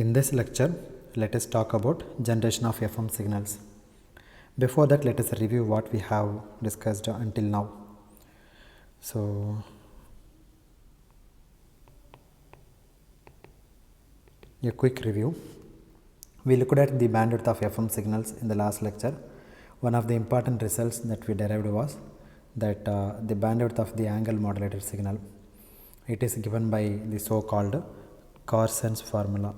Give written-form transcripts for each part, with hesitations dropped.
In this lecture, let us talk about generation of FM signals. Before that, let us review what we have discussed until now. So, a quick review. We looked at the bandwidth of FM signals in the last lecture. One of the important results that we derived was that the bandwidth of the angle modulated signal, it is given by the so-called Carson's formula.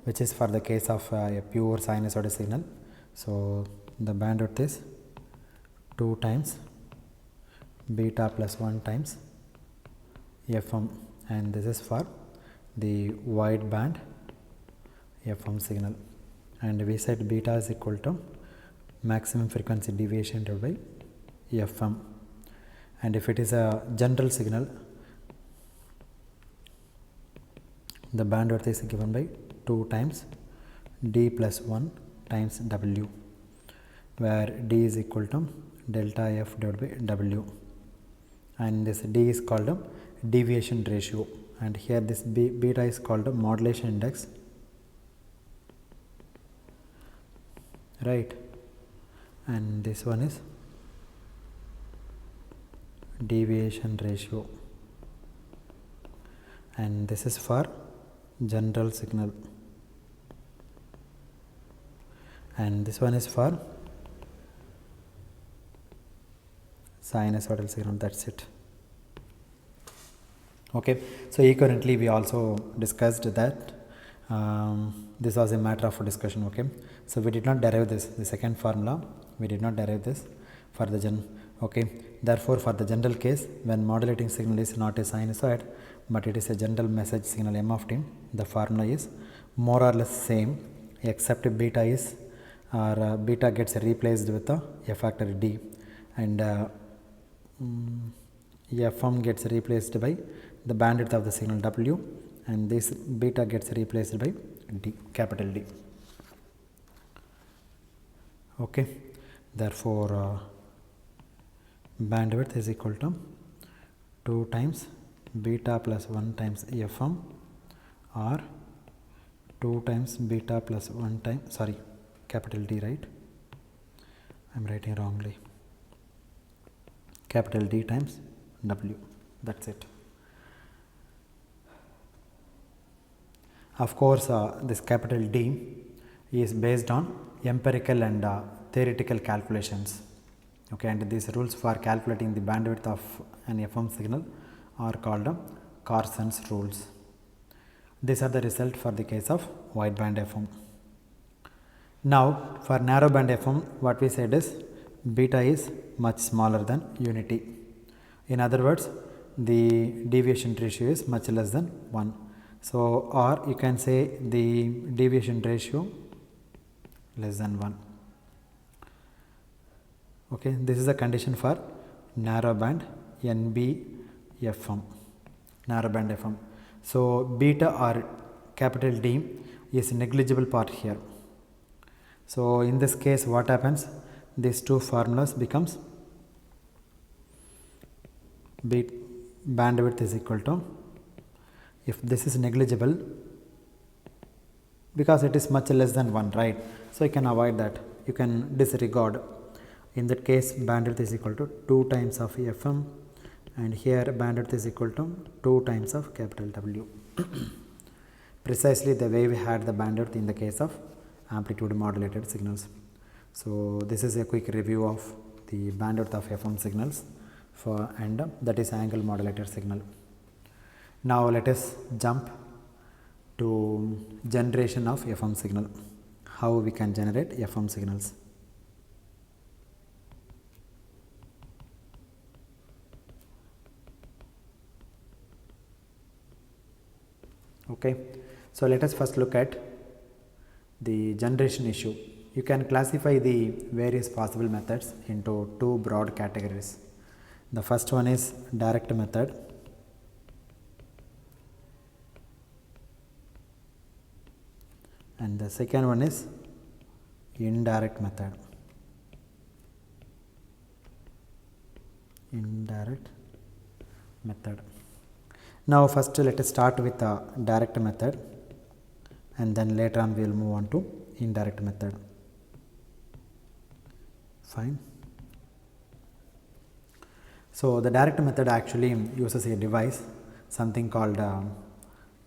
Which is for the case of a pure sinusoidal signal. So the bandwidth is 2 times beta plus 1 times FM, and this is for the wide band FM signal, and we said beta is equal to maximum frequency deviation divided by FM, and if it is a general signal, the bandwidth is given by 2 times d plus 1 times w, where d is equal to delta f divided by w, and this d is called a deviation ratio, and here this beta is called a modulation index, right, and this one is deviation ratio, and this is for general signal, and this one is for sinusoidal signal. That's it. Okay, so equivalently we also discussed that this was a matter of discussion. Okay, so we did not derive this, the second formula we did not derive this for the okay, therefore for the general case, when modulating signal is not a sinusoid but it is a general message signal m of t, the formula is more or less same, except beta is beta gets replaced with a factor d, and FM gets replaced by the bandwidth of the signal w, and this beta gets replaced by d, capital D. Okay, therefore bandwidth is equal to 2 times beta plus 1 times FM, or 2 times beta plus 1 times, sorry, capital D, right? I am writing wrongly. Capital D times W. That's it. Of course, this capital D is based on empirical and theoretical calculations. Okay, and these rules for calculating the bandwidth of an FM signal are called Carson's rules. These are the result for the case of wideband FM. Now, for narrowband FM, what we said is beta is much smaller than unity. In other words, the deviation ratio is much less than 1. So, or you can say the deviation ratio less than 1. Okay, this is a condition for narrowband NB-FM, narrowband FM. So, beta or capital D is negligible part here. So, in this case what happens, these two formulas becomes bandwidth is equal to, if this is negligible because it is much less than 1, right, so you can avoid that, you can disregard. In that case bandwidth is equal to 2 times of FM, and here bandwidth is equal to 2 times of capital W. Precisely the way we had the bandwidth in the case of amplitude modulated signals. So this is a quick review of the bandwidth of FM signals and that is angle modulated signal. Now let us jump to generation of FM signal, how we can generate FM signals. Okay, so let us first look at the generation issue. You can classify the various possible methods into 2 broad categories. The first one is direct method, and the second one is indirect method. Indirect method. Now first let us start with a direct method, and then later on we will move on to indirect method. Fine. So the direct method actually uses a device, something called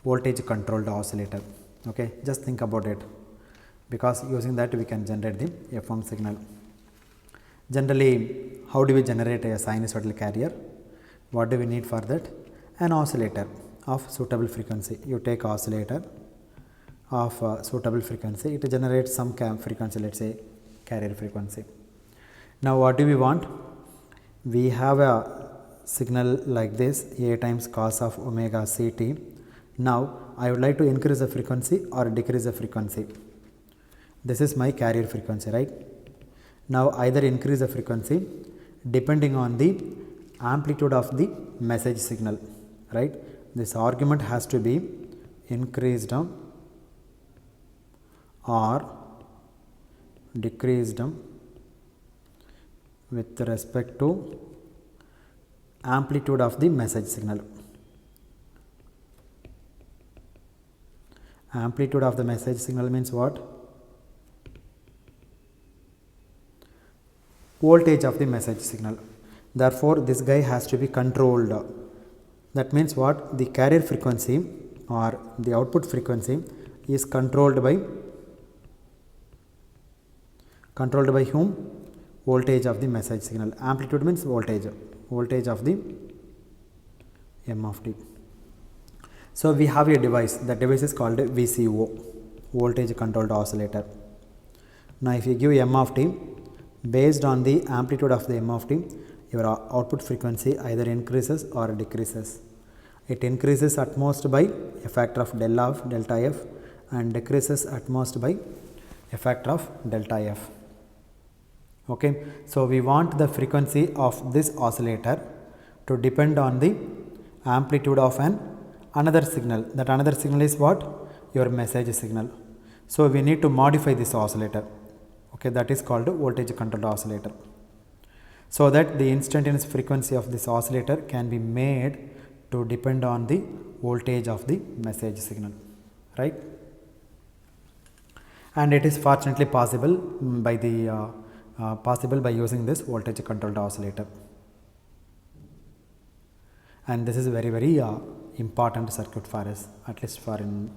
voltage controlled oscillator. Okay, just think about it, because using that we can generate the F1 signal. Generally, how do we generate a sinusoidal carrier? What do we need for that? An oscillator of suitable frequency. You take oscillator of suitable frequency, it generates some frequency, let us say carrier frequency. Now what do we want? We have a signal like this, A times cos of omega ct. Now I would like to increase the frequency or decrease the frequency. This is my carrier frequency, right? Now either increase the frequency depending on the amplitude of the message signal, right? This argument has to be increased or decreased with respect to amplitude of the message signal. Amplitude of the message signal means what? Voltage of the message signal. Therefore, this guy has to be controlled. That means what? The carrier frequency or the output frequency is controlled by whom? Voltage of the message signal. Amplitude means voltage of the m of t. So we have a device, that device is called VCO, voltage controlled oscillator. Now if you give m of t, based on the amplitude of the m of t, your output frequency either increases or decreases. It increases at most by a factor of delta f and decreases at most by a factor of delta f. Okay, so we want the frequency of this oscillator to depend on the amplitude of another signal. That another signal is what? Your message signal. So we need to modify this oscillator. Okay, that is called voltage controlled oscillator. So that the instantaneous frequency of this oscillator can be made to depend on the voltage of the message signal, right? And it is fortunately possible by using this voltage controlled oscillator. And this is very important circuit for us, at least for in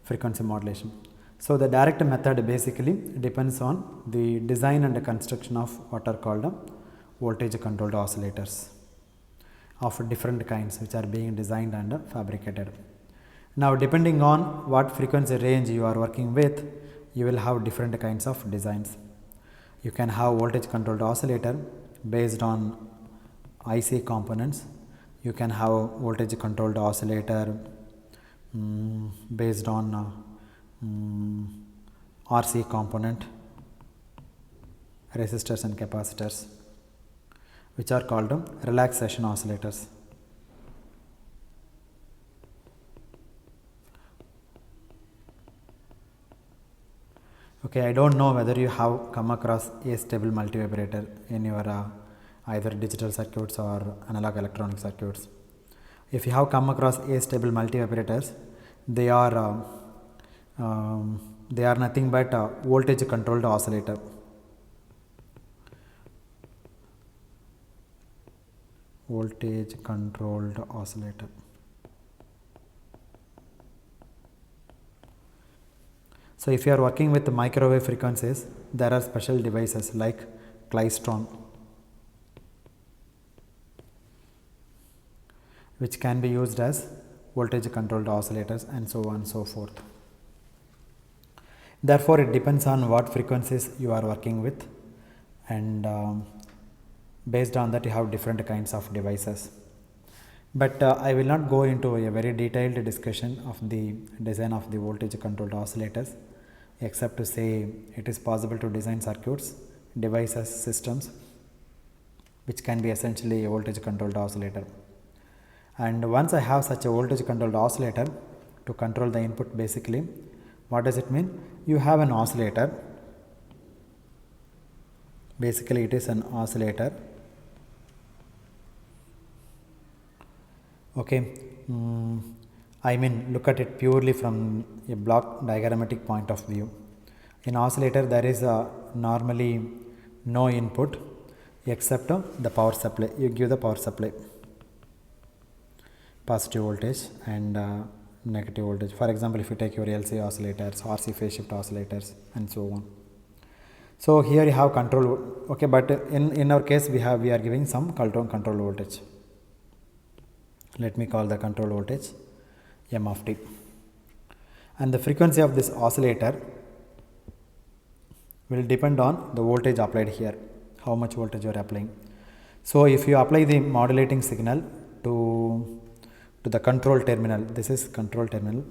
frequency modulation. So the direct method basically depends on the design and the construction of what are called voltage controlled oscillators of different kinds, which are being designed and fabricated. Now depending on what frequency range you are working with, you will have different kinds of designs. You can have voltage controlled oscillator based on IC components. You can have voltage controlled oscillator based on RC component, resistors and capacitors, which are called relaxation oscillators. Okay, I don't know whether you have come across a stable multivibrator in your either digital circuits or analog electronic circuits. If you have come across a stable multivibrators, they are nothing but voltage controlled oscillator. Voltage controlled oscillator. So if you are working with microwave frequencies, there are special devices like klystron, which can be used as voltage controlled oscillators, and so on and so forth. Therefore, it depends on what frequencies you are working with, and based on that you have different kinds of devices. But I will not go into a very detailed discussion of the design of the voltage controlled oscillators, except to say it is possible to design circuits, devices, systems which can be essentially a voltage controlled oscillator. And once I have such a voltage controlled oscillator to control the input, basically what does it mean? You have an oscillator, basically it is an oscillator Okay, I mean look at it purely from a block diagrammatic point of view. In oscillator there is normally no input except the power supply. You give the power supply positive voltage and negative voltage. For example, if you take your LC oscillators, RC phase shift oscillators and so on. So here you have control, okay, but in our case we are giving some control voltage. Let me call the control voltage M of t, and the frequency of this oscillator will depend on the voltage applied here, how much voltage you are applying. So if you apply the modulating signal to the control terminal, this is control terminal,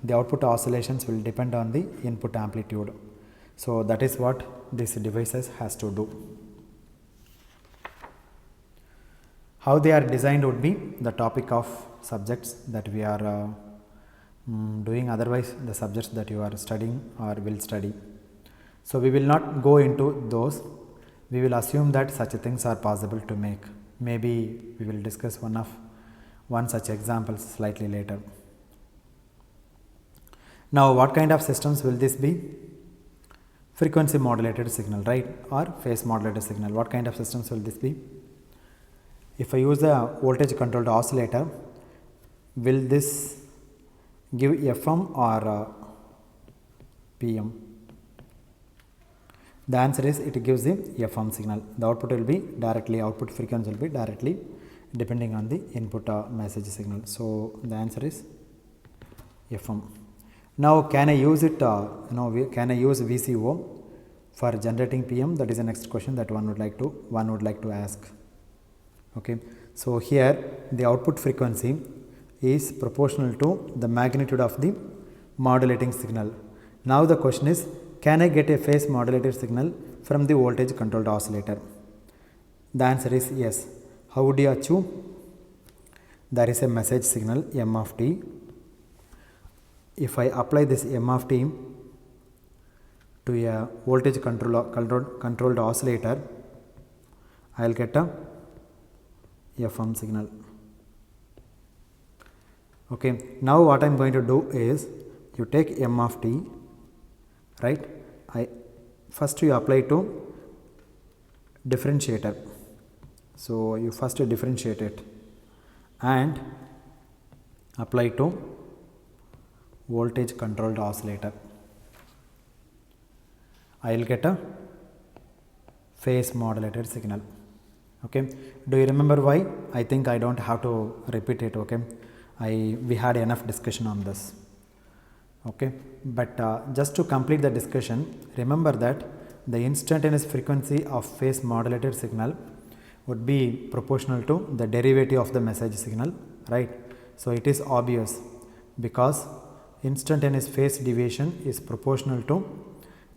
the output oscillations will depend on the input amplitude. So that is what this devices has to do. How they are designed would be the topic of subjects that we are doing, otherwise the subjects that you are studying or will study. So we will not go into those. We will assume that such things are possible to make. Maybe we will discuss one such example slightly later. Now what kind of systems will this be? Frequency modulated signal, right, or phase modulated signal. What kind of systems will this be? If I use the voltage controlled oscillator, will this give FM or PM? The answer is it gives the FM signal. The output will be directly, output frequency will be directly depending on the input message signal. So the answer is FM. Now can I use it, can I use VCO for generating PM? That is the next question that one would like to ask. Okay, so here the output frequency is proportional to the magnitude of the modulating signal. Now the question is, can I get a phase modulated signal from the voltage controlled oscillator? The answer is yes. How would you achieve? There is a message signal M of t. If I apply this M of t to a voltage controlled oscillator, I will get a FM signal. Okay, now what I am going to do is, you take M of t, right, first you apply to differentiator. So you first differentiate it and apply to voltage controlled oscillator. I will get a phase modulated signal. Okay, do you remember why? I think I don't have to repeat it. Okay, we had enough discussion on this. Okay, but just to complete the discussion, remember that the instantaneous frequency of phase modulated signal would be proportional to the derivative of the message signal, right? So it is obvious, because instantaneous phase deviation is proportional to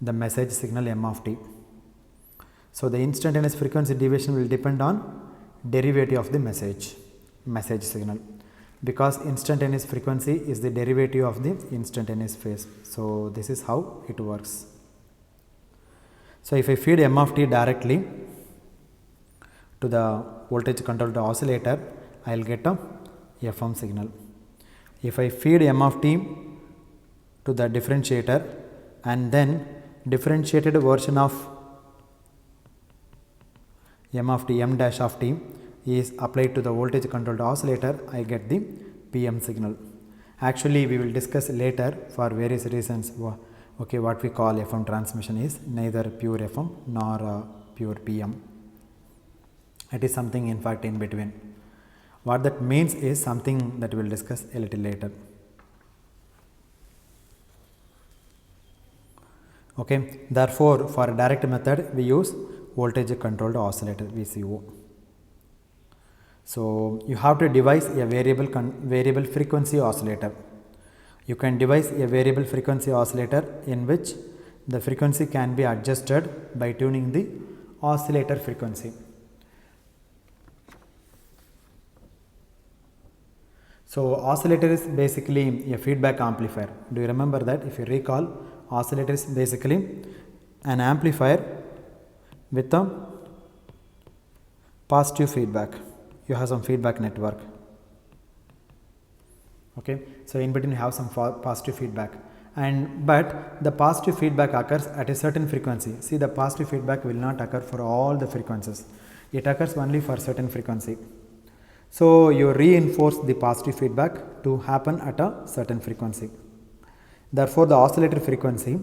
the message signal M of t. So the instantaneous frequency deviation will depend on derivative of the message signal, because instantaneous frequency is the derivative of the instantaneous phase. So this is how it works. So if I feed M of t directly to the voltage controlled oscillator, I will get a FM signal. If I feed M of t to the differentiator and then differentiated version of M of t, M dash of t is applied to the voltage controlled oscillator, I get the PM signal. Actually we will discuss later for various reasons. Okay, what we call FM transmission is neither pure FM nor pure PM. It is something in fact in between. What that means is something that we will discuss a little later. Okay, therefore for a direct method we use voltage controlled oscillator, VCO. So you have to devise a variable frequency oscillator. You can devise a variable frequency oscillator in which the frequency can be adjusted by tuning the oscillator frequency. So oscillator is basically a feedback amplifier. Do you remember that? If you recall, oscillator is basically an amplifier with a positive feedback. You have some feedback network. Okay, so in between you have some positive feedback, and but the positive feedback occurs at a certain frequency. See, the positive feedback will not occur for all the frequencies, it occurs only for certain frequency. So you reinforce the positive feedback to happen at a certain frequency. Therefore, the oscillator frequency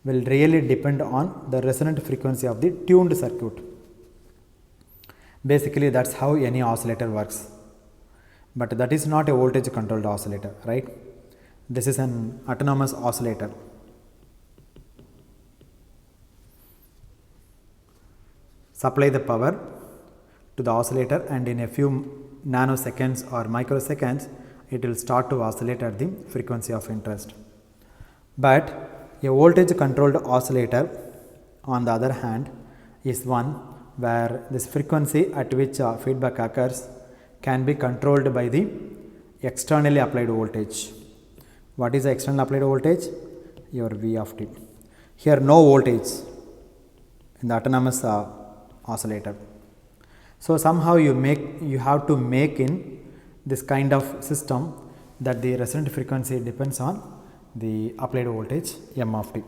will really depend on the resonant frequency of the tuned circuit. Basically, that's how any oscillator works. But that is not a voltage controlled oscillator, right? This is an autonomous oscillator. Supply the power to the oscillator, and in a few nanoseconds or microseconds, it will start to oscillate at the frequency of interest. But a voltage controlled oscillator, on the other hand, is one where this frequency at which feedback occurs can be controlled by the externally applied voltage. What is the external applied voltage? Your V of t. Here no voltage in the autonomous oscillator. So somehow you have to make in this kind of system that the resonant frequency depends on the applied voltage M of t.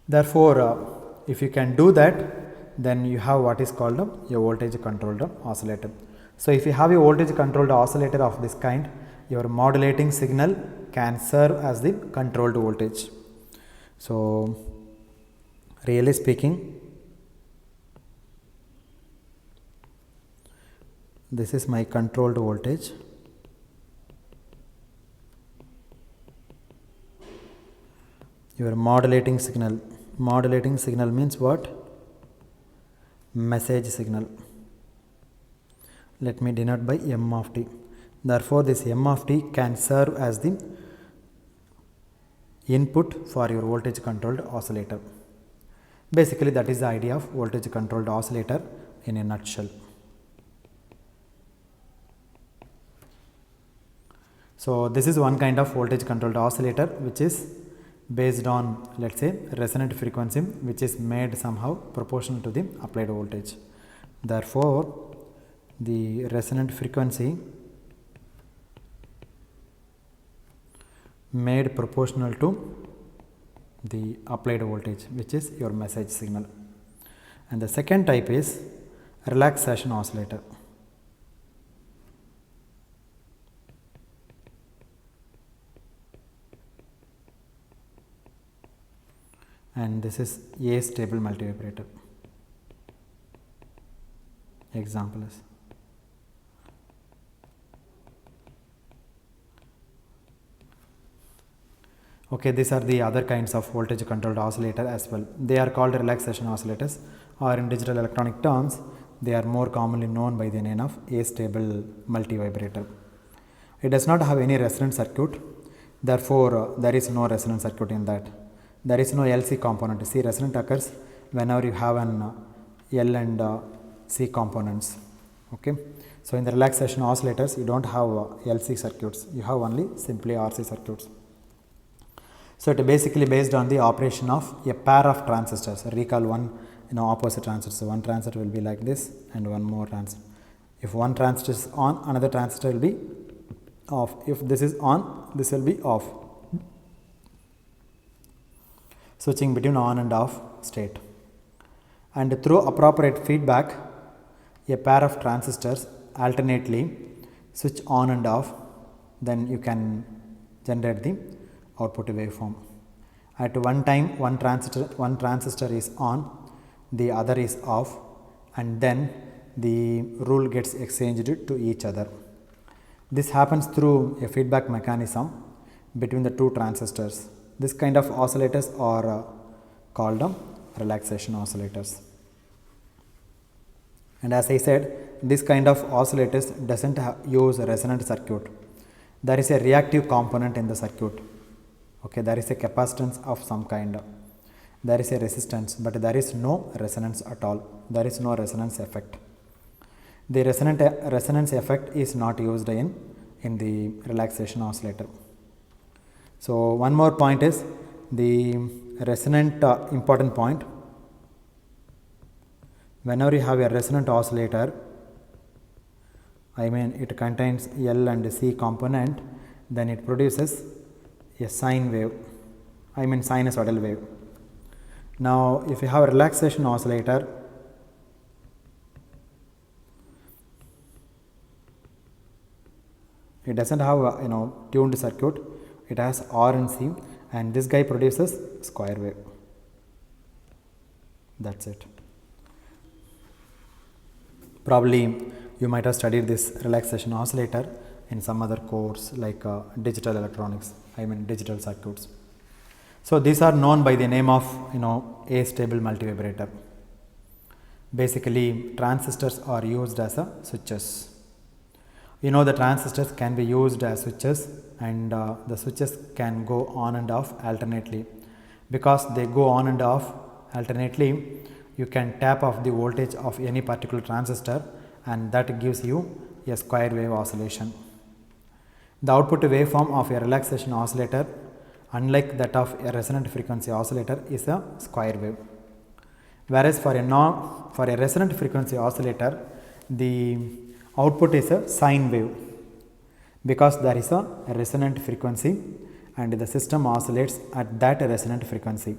Therefore, if you can do that, then you have what is called a voltage controlled oscillator. So if you have a voltage controlled oscillator of this kind, your modulating signal can serve as the controlled voltage. So really speaking, this is my controlled voltage. Your modulating signal. Modulating signal means what? Message signal. Let me denote by M of t. Therefore, this M of t can serve as the input for your voltage controlled oscillator. Basically, that is the idea of voltage controlled oscillator in a nutshell. So this is one kind of voltage controlled oscillator which is based on, let's say, resonant frequency, which is made somehow proportional to the applied voltage. Therefore, the resonant frequency made proportional to the applied voltage, which is your message signal. And the second type is relaxation oscillator. And this is A stable multivibrator. Example is okay. These are the other kinds of voltage controlled oscillator as well. They are called relaxation oscillators, or in digital electronic terms, they are more commonly known by the name of A stable multivibrator. It does not have any resonant circuit, therefore there is no resonant circuit in that. There is no LC component. See, resonant occurs whenever you have an L and C components. Okay. So in the relaxation oscillators, you don't have LC circuits. You have only simply RC circuits. So it is basically based on the operation of a pair of transistors. Recall one opposite transistor. One transistor will be like this, and one more transistor. If one transistor is on, another transistor will be off. If this is on, this will be off. Switching between on and off state. And through appropriate feedback, a pair of transistors alternately switch on and off, then you can generate the output waveform. At one time, one transistor is on, the other is off, and then the rule gets exchanged to each other. This happens through a feedback mechanism between the two transistors. This kind of oscillators are called relaxation oscillators. And as I said, this kind of oscillators doesn't use a resonant circuit. There is a reactive component in the circuit. Okay, there is a capacitance of some kind. There is a resistance, but there is no resonance at all. There is no resonance effect. The resonance effect is not used in the relaxation oscillator. So one more point is the resonant important point. Whenever you have a resonant oscillator, I mean it contains L and C component, then it produces a sine wave, I mean sinusoidal wave. Now if you have a relaxation oscillator, it doesn't have a tuned circuit, it has R and C, and this guy produces square wave. That's it. Probably you might have studied this relaxation oscillator in some other course like digital electronics, I mean digital circuits. So these are known by the name of astable multivibrator. Basically transistors are used as switches. The transistors can be used as switches, and the switches can go on and off alternately. Because they go on and off alternately, you can tap off the voltage of any particular transistor, and that gives you a square wave oscillation. The output waveform of a relaxation oscillator, unlike that of a resonant frequency oscillator, is a square wave. Whereas for a resonant frequency oscillator, the output is a sine wave, because there is a resonant frequency and the system oscillates at that resonant frequency.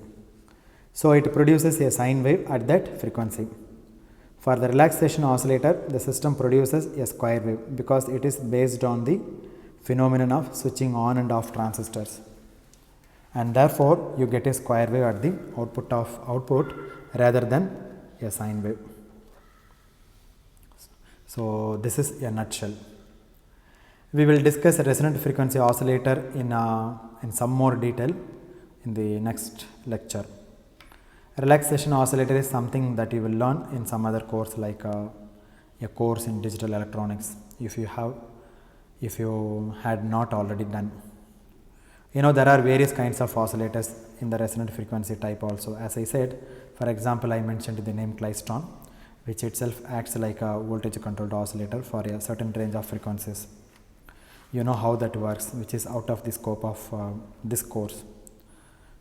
So it produces a sine wave at that frequency. For the relaxation oscillator, the system produces a square wave because it is based on the phenomenon of switching on and off transistors, and therefore you get a square wave at the output rather than a sine wave. So this is a nutshell. We will discuss a resonant frequency oscillator in some more detail in the next lecture. Relaxation oscillator is something that you will learn in some other course like a course in digital electronics, if you had not already done. There are various kinds of oscillators in the resonant frequency type also. As I said, for example, I mentioned the name klystron, which itself acts like a voltage controlled oscillator for a certain range of frequencies. You know how that works, which is out of the scope of this course.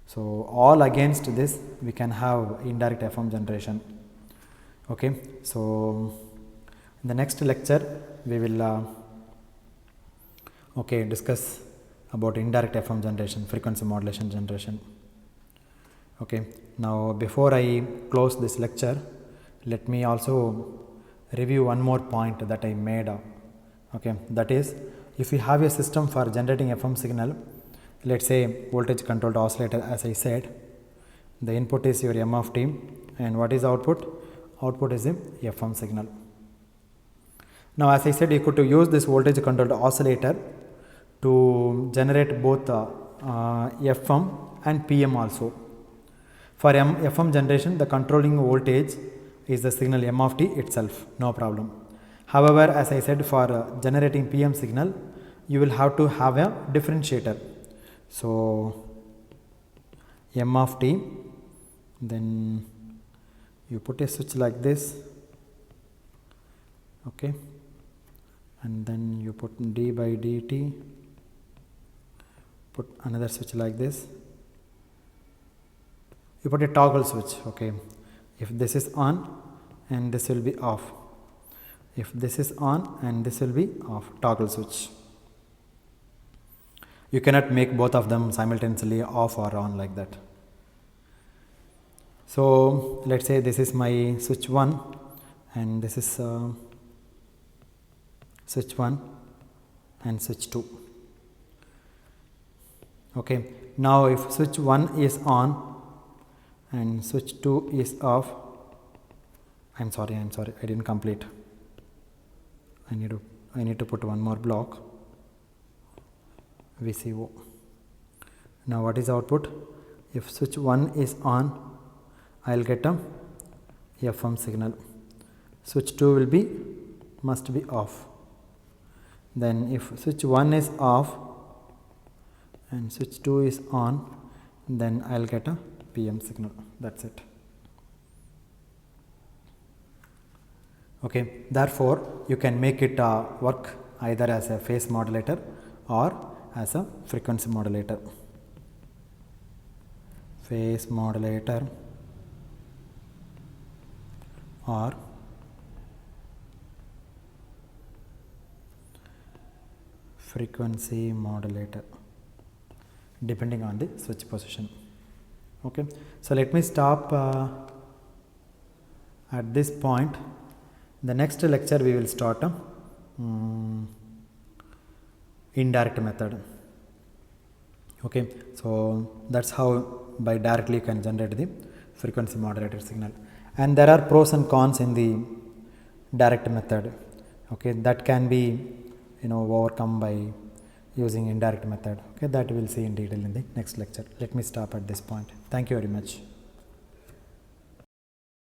So all against this we can have indirect FM generation. Okay, so in the next lecture we will discuss about indirect FM generation, frequency modulation generation. Okay, now before I close this lecture, let me also review one more point that I made. Okay, that is, if you have a system for generating FM signal, let's say voltage controlled oscillator, as I said, the input is your m of t, and what is output? Output is a FM signal. Now as I said, you could use this voltage controlled oscillator to generate both FM and PM also. For FM generation, the controlling voltage is the signal m of t itself, no problem. However, as I said, for generating PM signal, you will have to have a differentiator. So m of t, then you put a switch like this, okay, and then you put d by dt, put another switch like this, you put a toggle switch. Okay, if this is on and this will be off, if this is on and this will be off, toggle switch. You cannot make both of them simultaneously off or on like that. So let's say this is my switch 1 and this is switch 1 and switch 2. Okay, now if switch 1 is on and switch 2 is off, I'm sorry, I didn't complete. I need to put one more block, VCO. Now what is output? If switch 1 is on, I will get a FM signal. Switch 2 must be off. Then if switch 1 is off and switch 2 is on, then I will get a PM signal. That's it. Okay, therefore you can make it work either as a phase modulator or as a frequency modulator. phase modulator or frequency modulator depending on the switch position. Okay, so let me stop at this point. The next lecture we will start indirect method. Okay, so that's how by directly you can generate the frequency modulated signal, and there are pros and cons in the direct method. Okay, that can be overcome by using indirect method. Okay, that we will see in detail in the next lecture. Let me stop at this point. Thank you very much.